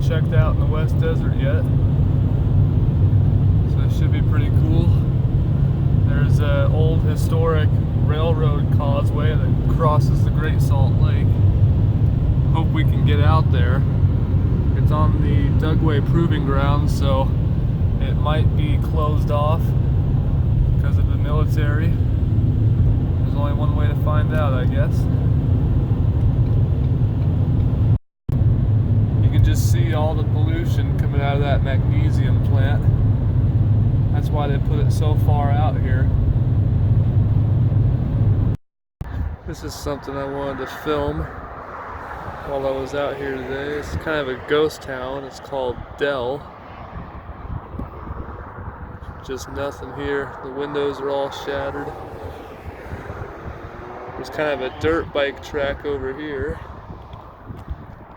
been checked out in the West Desert yet. So it should be pretty cool. There's an old historic railroad causeway that crosses the Great Salt Lake. Hope we can get out there. It's on the Dugway Proving Ground, so it might be closed off because of the military. There's only one way to find out, I guess. You can just see all the pollution coming out of that magnesium plant. That's why they put it so far out here. This is something I wanted to film while I was out here today. It's kind of a ghost town. It's called Dell. Just nothing here. The windows are all shattered. There's kind of a dirt bike track over here.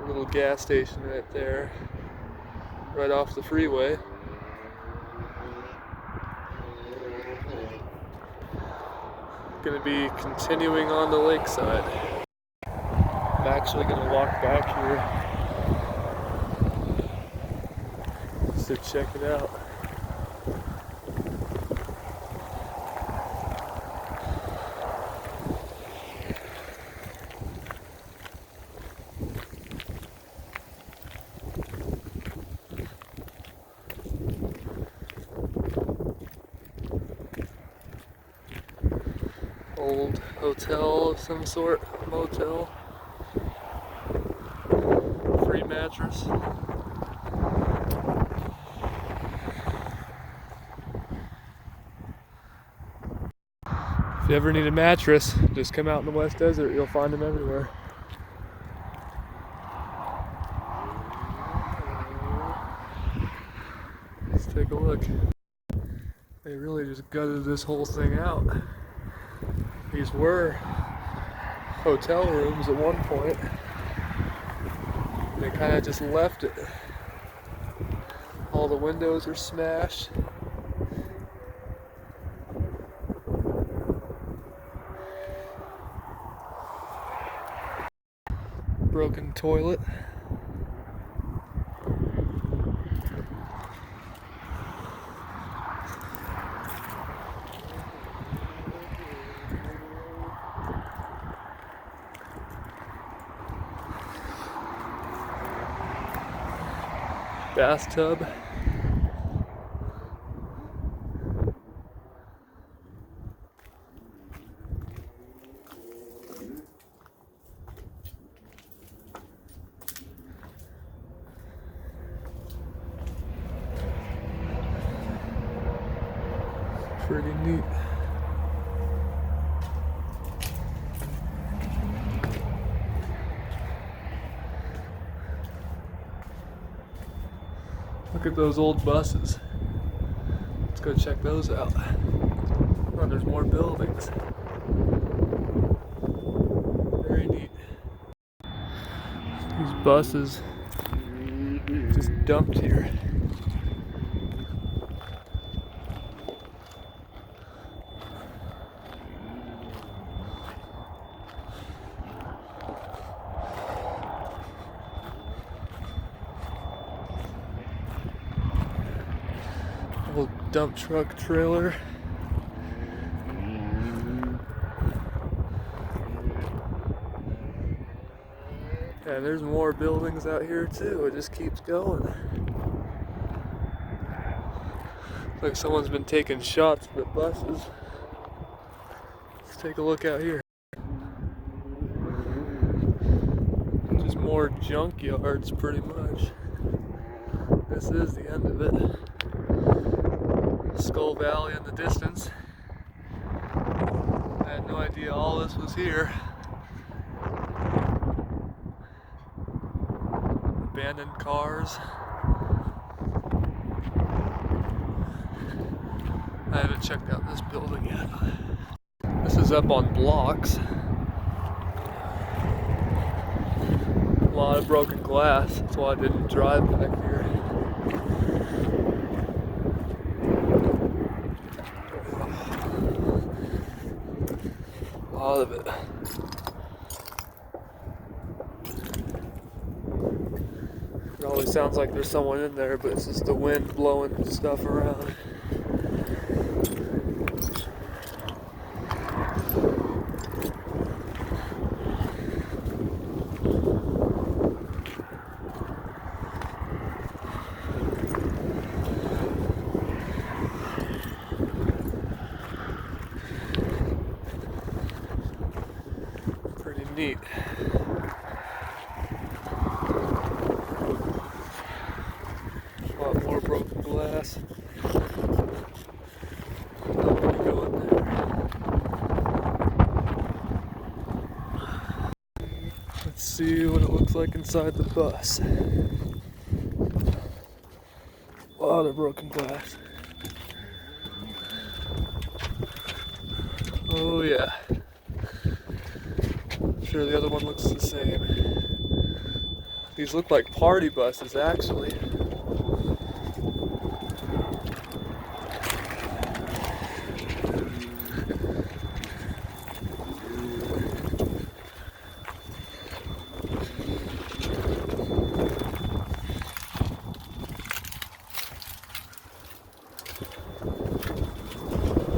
A little gas station right there, right off the freeway. Gonna be continuing on to Lakeside. I'm actually gonna walk back here just to check it out. Old hotel of some sort, motel. Free mattress. If you ever need a mattress, just come out in the West Desert. You'll find them everywhere. Let's take a look. They really just gutted this whole thing out. These were hotel rooms at one point. They kind of just left it. All the windows are smashed. Broken toilet. Bathtub. Pretty neat. Look at those old buses. Let's go check those out. Oh, there's more buildings. Very neat. These buses just dumped here. Little dump truck trailer. And there's more buildings out here too. It just keeps going. Looks like someone's been taking shots at the buses. Let's take a look out here. Just more junkyards pretty much. This is the end of it. Skull Valley in the distance. I had no idea all this was here. Abandoned cars. I haven't checked out this building yet. This is up on blocks. A lot of broken glass. That's why I didn't drive back here. A lot of it. Probably sounds like there's someone in there, but it's just the wind blowing stuff around. Pretty neat. A lot more broken glass. Nobody going there. Let's see what it looks like inside the bus. A lot of broken glass. Oh yeah. I'm sure the other one looks the same. These look like party buses, actually.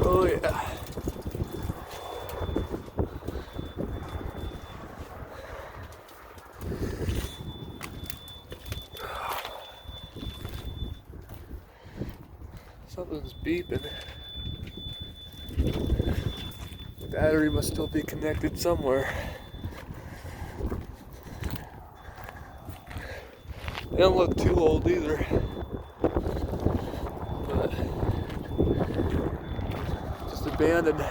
Oh yeah. Something's beeping. The battery must still be connected somewhere. They don't look too old either. But just abandoned.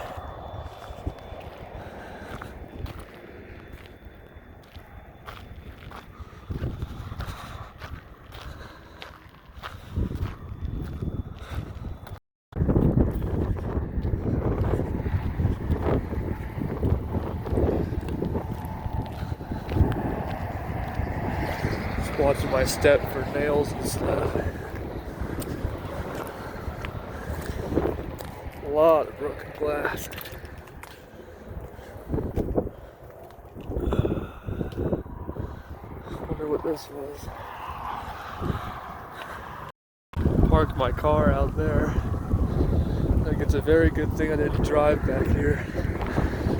Watching my step for nails and stuff. A lot of broken glass. Wonder what this was. Parked my car out there. I think it's a very good thing I didn't drive back here.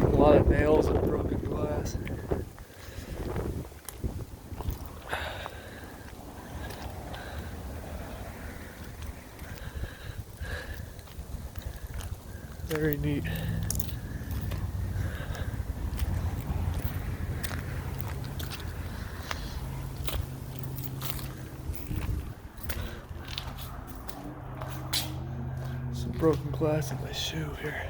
A lot of nails and broken glass. Very neat. Some broken glass in my shoe here.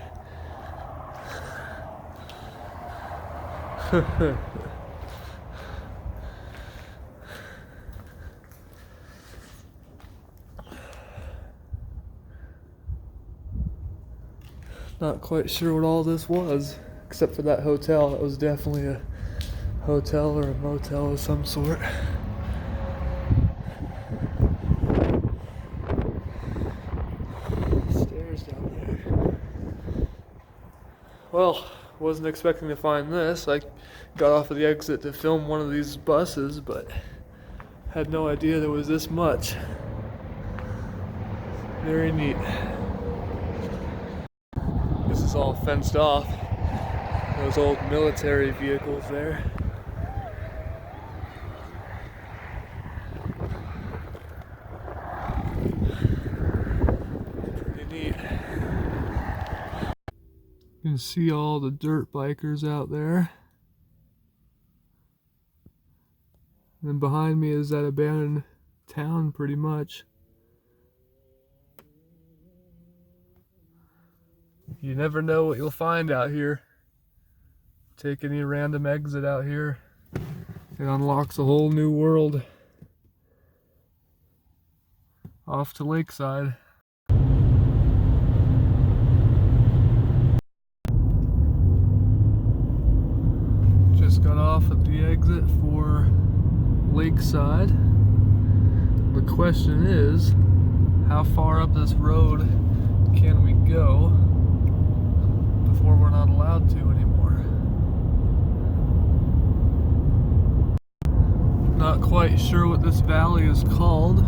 Not quite sure what all this was, except for that hotel. It was definitely a hotel or a motel of some sort. Stairs down there. Well, wasn't expecting to find this. I got off at the exit to film one of these buses, but had no idea there was this much. Very neat. This is all fenced off. Those old military vehicles there. Pretty neat. You can see all the dirt bikers out there. And behind me is that abandoned town pretty much. You never know what you'll find out here. Take any random exit out here. It unlocks a whole new world. Off to Lakeside. Just got off at the exit for Lakeside. The question is, how far up this road can we go before we're not allowed to anymore? Not quite sure what this valley is called.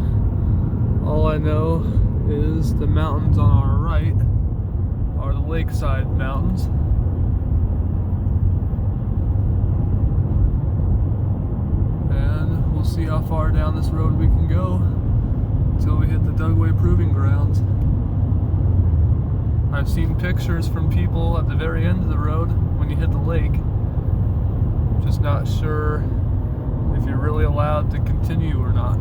All I know is the mountains on our right are the Lakeside Mountains. And we'll see how far down this road we can go until we hit the Dugway Proving Grounds. I've seen pictures from people at the very end of the road when you hit the lake. Just not sure if you're really allowed to continue or not.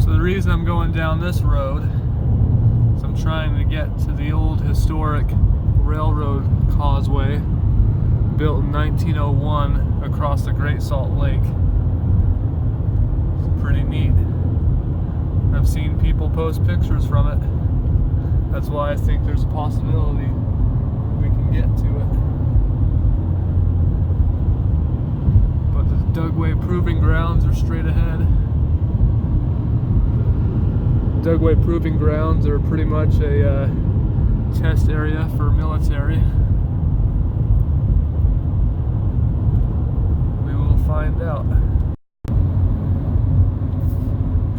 So the reason I'm going down this road is I'm trying to get to the old historic railroad causeway built in 1901 across the Great Salt Lake. It's pretty neat. I've seen people post pictures from it. That's why I think there's a possibility we can get to it. But the Dugway Proving Grounds are straight ahead. Dugway Proving Grounds are pretty much a test area for military. We will find out.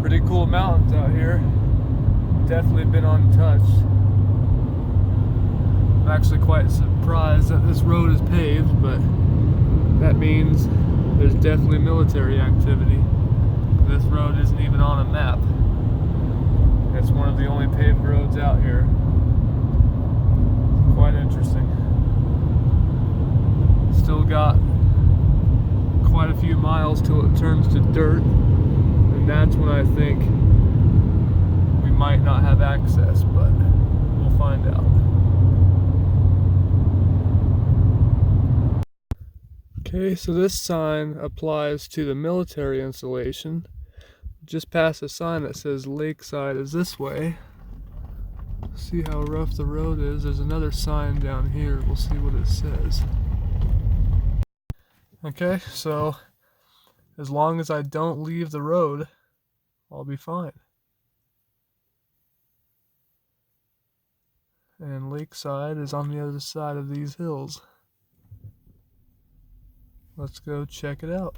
Pretty cool mountains out here. Definitely been untouched. I'm actually quite surprised that this road is paved, but that means there's definitely military activity. This road isn't even on a map. It's one of the only paved roads out here. Quite interesting. Still got quite a few miles till it turns to dirt, and that's when I think we might not have access, but we'll find out. Okay, so this sign applies to the military installation. Just past a sign that says Lakeside is this way. See how rough the road is. There's another sign down here. We'll see what it says. Okay, so as long as I don't leave the road, I'll be fine. And Lakeside is on the other side of these hills. Let's go check it out.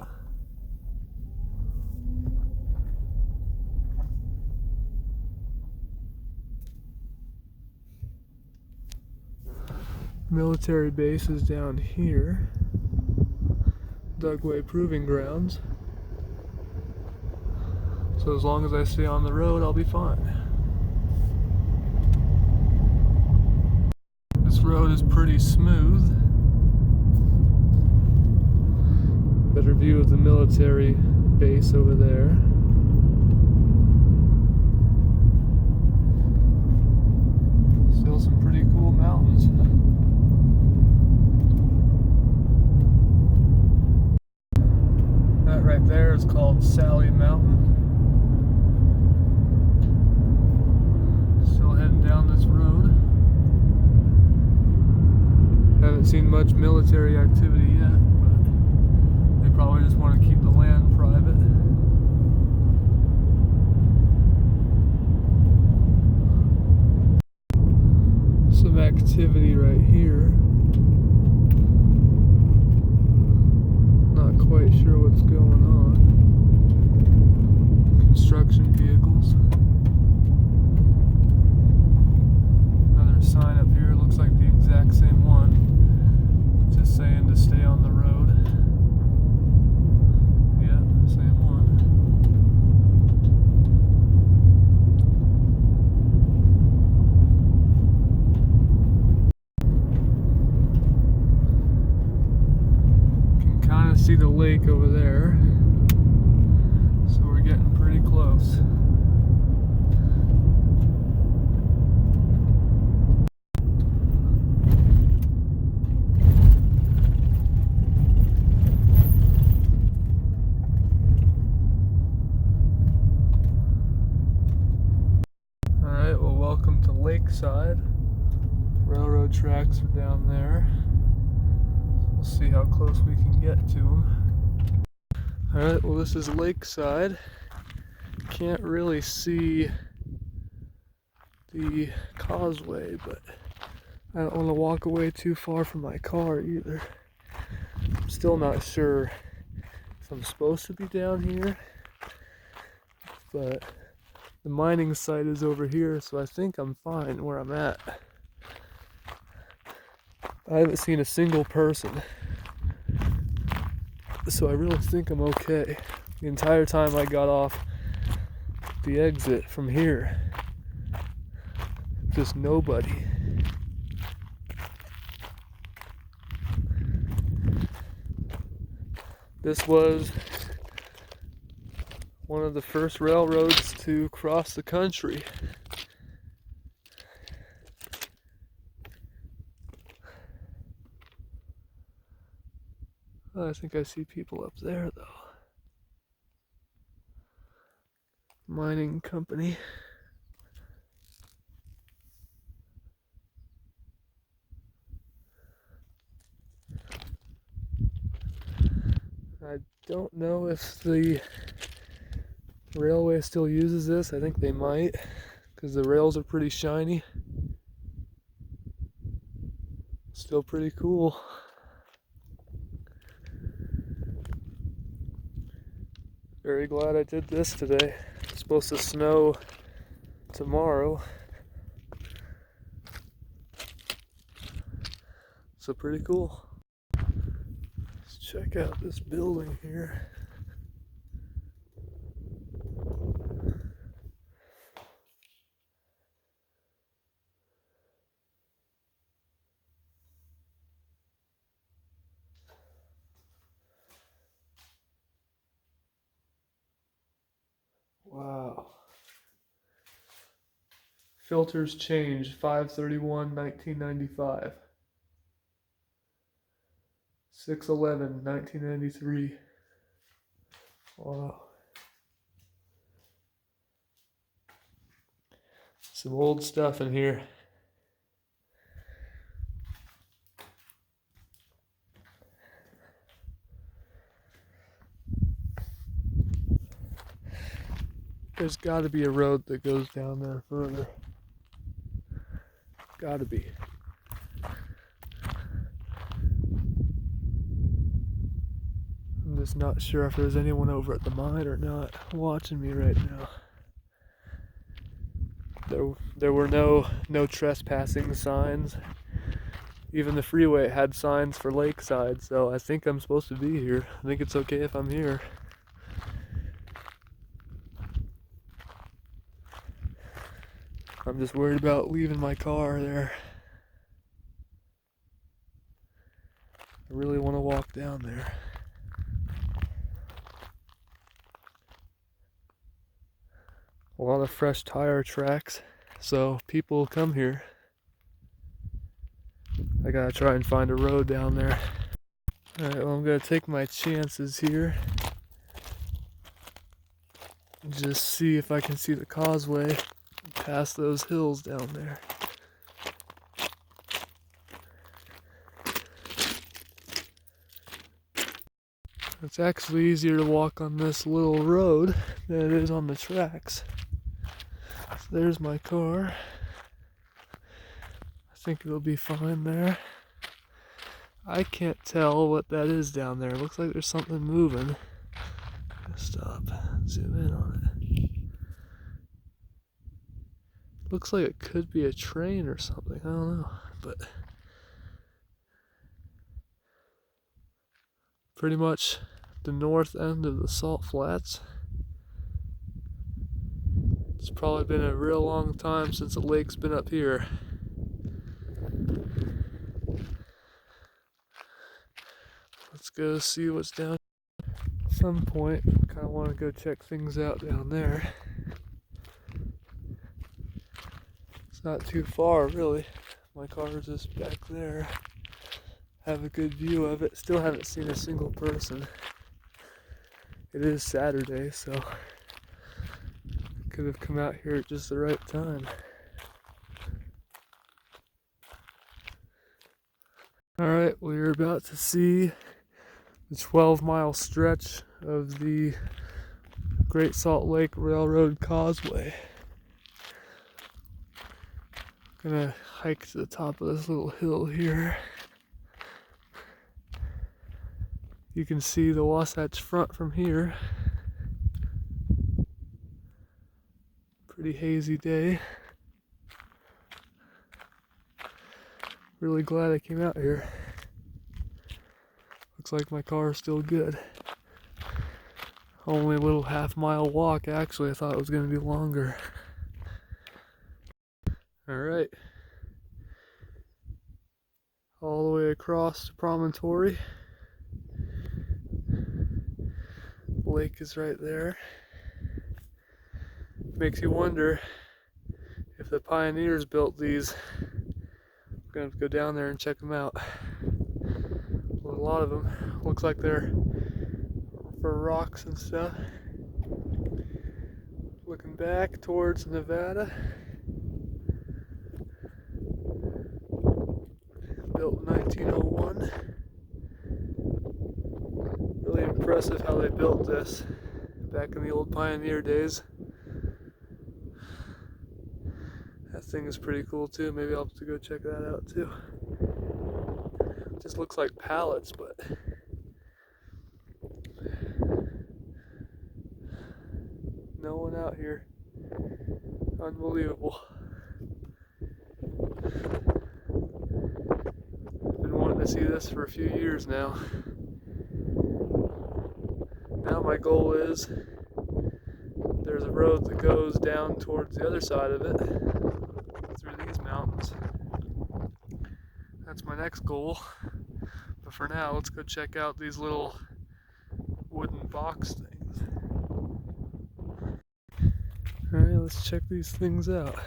Military base is down here. Dugway Proving Grounds. So as long as I stay on the road, I'll be fine. This road is pretty smooth. Better view of the military base over there. Still some pretty cool mountains. That right there is called Sally Mountain. Still heading down this road. Haven't seen much military activity yet, but they probably just want to keep the land private. Some activity right here. Not quite sure what's going on. Construction vehicles. Another sign up here, looks like the exact same one. Just saying to stay on the road. Yeah, same one. See the lake over there, so we're getting pretty close. Alright, well, welcome to Lakeside. Railroad tracks are down there. We'll see how close we can get to them. Alright, well, this is Lakeside. Can't really see the causeway, but I don't want to walk away too far from my car either. I'm still not sure if I'm supposed to be down here, but the mining site is over here, so I think I'm fine where I'm at. I haven't seen a single person, so I really think I'm okay. The entire time I got off the exit from here, just nobody. This was one of the first railroads to cross the country. Oh, I think I see people up there though. Mining company. I don't know if the railway still uses this. I think they might, because the rails are pretty shiny. Still pretty cool. Very glad I did this today. It's supposed to snow tomorrow. So pretty cool. Let's check out this building here. Wow. Filters changed 5/31/1995. 6/11/1993. Wow. Some old stuff in here. There's got to be a road that goes down there further. Got to be. I'm just not sure if there's anyone over at the mine or not watching me right now. There were no trespassing signs. Even the freeway had signs for Lakeside, so I think I'm supposed to be here. I think it's okay if I'm here. I'm just worried about leaving my car there. I really want to walk down there. A lot of fresh tire tracks, so people come here. I gotta try and find a road down there. Alright, well, I'm gonna take my chances here. Just see if I can see the causeway past those hills down there. It's actually easier to walk on this little road than it is on the tracks. So there's my car. I think it'll be fine there. I can't tell what that is down there. It looks like there's something moving. Stop, zoom in on it. Looks like it could be a train or something. I don't know, but pretty much the north end of the Salt Flats. It's probably been a real long time since the lake's been up here. Let's go see what's down. At some point, I kind of want to go check things out down there. It's not too far, really. My car is just back there. Have a good view of it. Still haven't seen a single person. It is Saturday, so could have come out here at just the right time. Alright, well, you're about to see the 12-mile stretch of the Great Salt Lake Railroad Causeway. Gonna hike to the top of this little hill here. You can see the Wasatch Front from here. Pretty hazy day. Really glad I came out here. Looks like my car is still good. Only a little half-mile walk, actually. I thought it was going to be longer. Alright. All the way across the promontory. The lake is right there. Makes you wonder if the pioneers built these. We're going to have to go down there and check them out. A lot of them. Looks like they're for rocks and stuff. Looking back towards Nevada. Built in 1901. Really impressive how they built this back in the old pioneer days. That thing is pretty cool too. Maybe I'll have to go check that out too. It just looks like pallets, but no one out here. Unbelievable. Been wanting to see this for a few years now. Now my goal is, there's a road that goes down towards the other side of it, through these mountains. That's my next goal. But for now, let's go check out these little wooden box things. Alright, let's check these things out.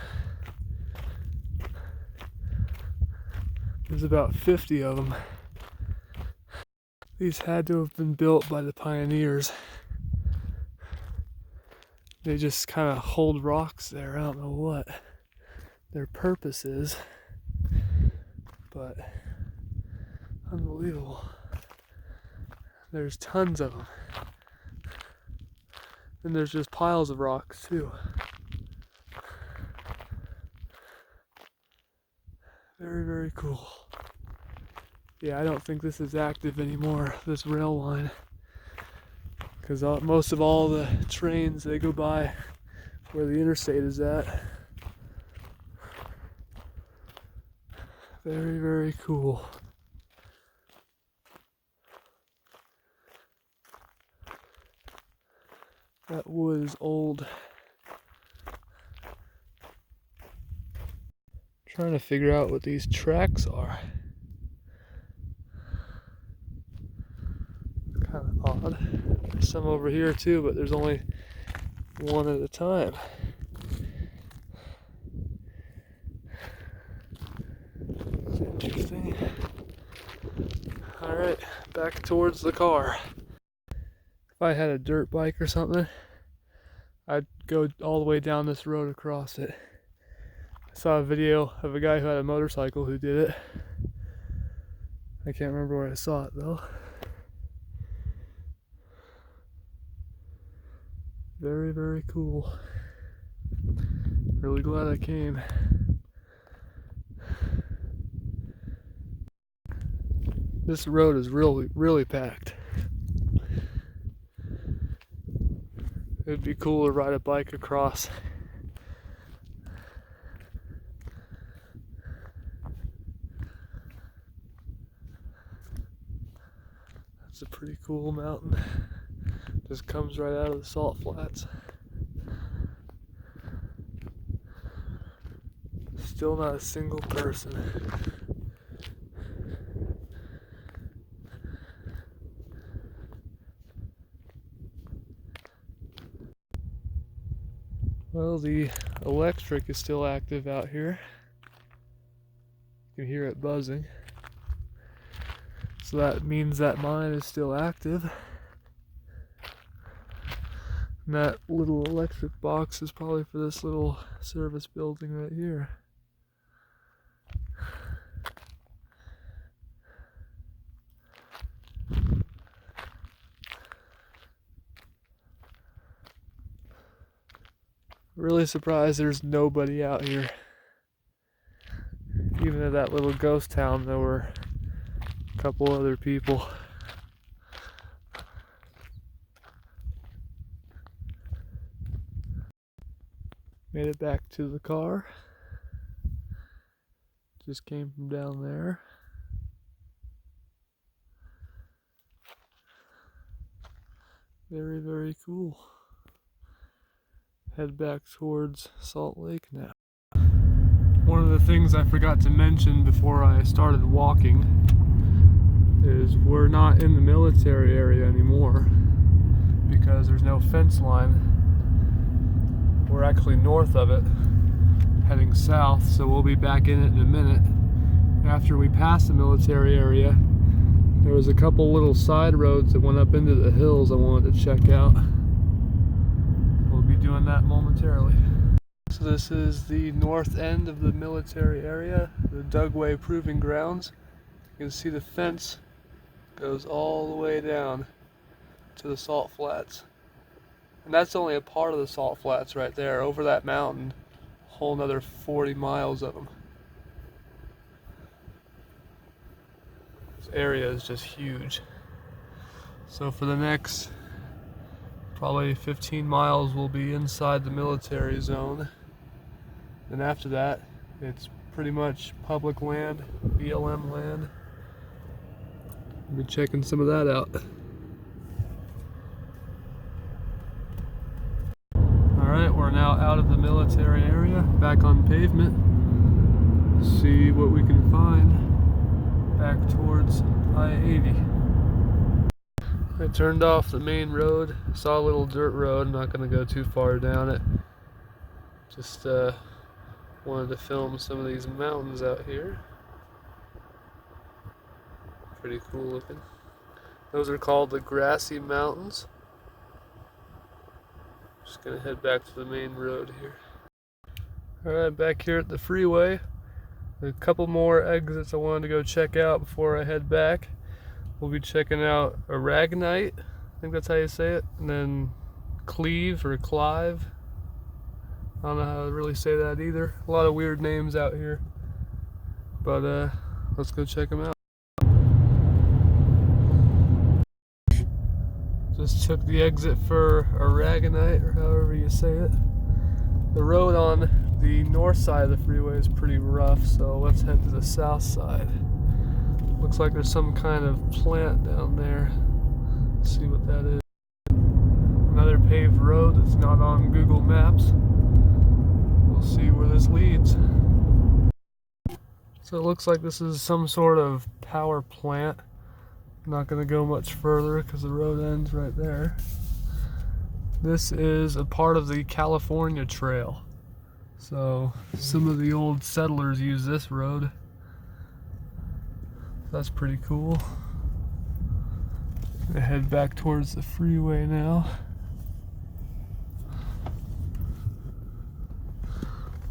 There's about 50 of them. These had to have been built by the pioneers. They just kind of hold rocks there. I don't know what their purpose is, but unbelievable. There's tons of them. And there's just piles of rocks too. Very, very cool. Yeah, I don't think this is active anymore, this rail line. Because most of all the trains, they go by where the interstate is at. Very, very cool. That wood is old. Trying to figure out what these tracks are. Kind of odd. There's some over here too, but there's only one at a time. That's interesting. Alright, back towards the car. If I had a dirt bike or something, I'd go all the way down this road across it. I saw a video of a guy who had a motorcycle who did it. I can't remember where I saw it though. Very, very cool. Really glad I came. This road is really, really packed. It'd be cool to ride a bike across. It's a pretty cool mountain. Just comes right out of the salt flats. Still not a single person. Well, the electric is still active out here. You can hear it buzzing. So that means that mine is still active. And that little electric box is probably for this little service building right here. Really surprised there's nobody out here. Even at that little ghost town, there were a couple other people. Made it back to the car. Just came from down there. Very, very cool. Head back towards Salt Lake now. One of the things I forgot to mention before I started walking is we're not in the military area anymore because there's no fence line. We're actually north of it, heading south, so we'll be back in it in a minute. After we pass the military area, there was a couple little side roads that went up into the hills I wanted to check out. We'll be doing that momentarily. So this is the north end of the military area, the Dugway Proving Grounds. You can see the fence goes all the way down to the salt flats. And that's only a part of the salt flats right there. Over that mountain, a whole another 40 miles of them. This area is just huge. So for the next probably 15 miles we'll be inside the military zone. And after that, it's pretty much public land, BLM land. We'll be checking some of that out. Alright, we're now out of the military area, back on pavement. See what we can find back towards I-80. I turned off the main road, saw a little dirt road, I'm not going to go too far down it. Just wanted to film some of these mountains out here. Pretty cool looking. Those are called the Grassy Mountains. Just gonna head back to the main road here. Alright, back here at the freeway. A couple more exits I wanted to go check out before I head back. We'll be checking out Aragonite, I think that's how you say it, and then Cleve or Clive. I don't know how to really say that either. A lot of weird names out here. But let's go check them out. Just took the exit for Aragonite, or however you say it. The road on the north side of the freeway is pretty rough, so let's head to the south side. Looks like there's some kind of plant down there. Let's see what that is. Another paved road that's not on Google Maps. We'll see where this leads. So it looks like this is some sort of power plant. I'm not going to go much further because the road ends right there. This is a part of the California Trail. So some of the old settlers use this road. That's pretty cool. I head back towards the freeway now.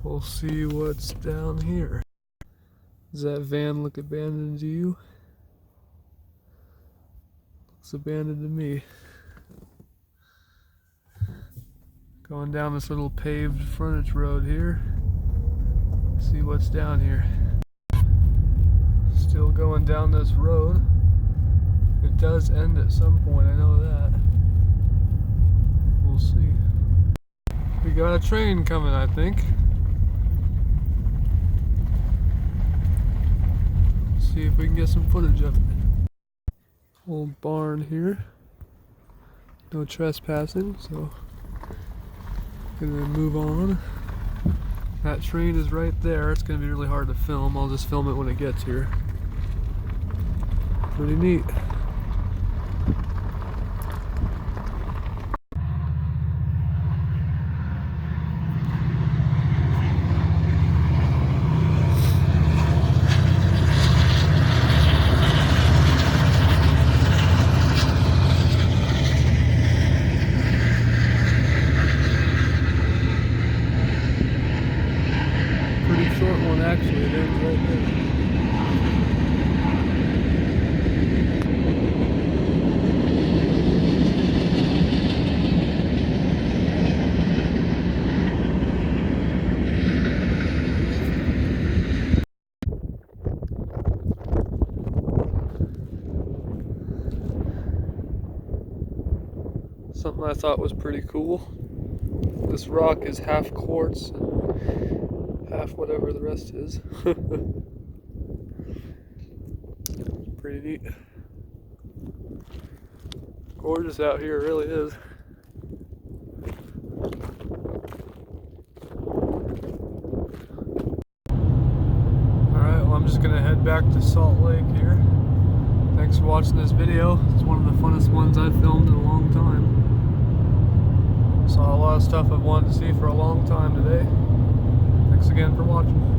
We'll see what's down here. Does that van look abandoned to you? Looks abandoned to me. Going down this little paved frontage road here. See what's down here. Still going down this road. It does end at some point, I know that. We'll see. We got a train coming, I think. See if we can get some footage of it. Old barn here. No trespassing, so gonna move on. That train is right there. It's gonna be really hard to film. I'll just film it when it gets here. Pretty neat. Short one actually, it ends right there. something I thought was pretty cool. This rock is half quartz and half whatever the rest is. Pretty neat. Gorgeous out here, it really is. Alright, well I'm just gonna head back to Salt Lake here. Thanks for watching this video. It's one of the funnest ones I've filmed in a long time. Saw a lot of stuff I've wanted to see for a long time today. Thanks again for watching.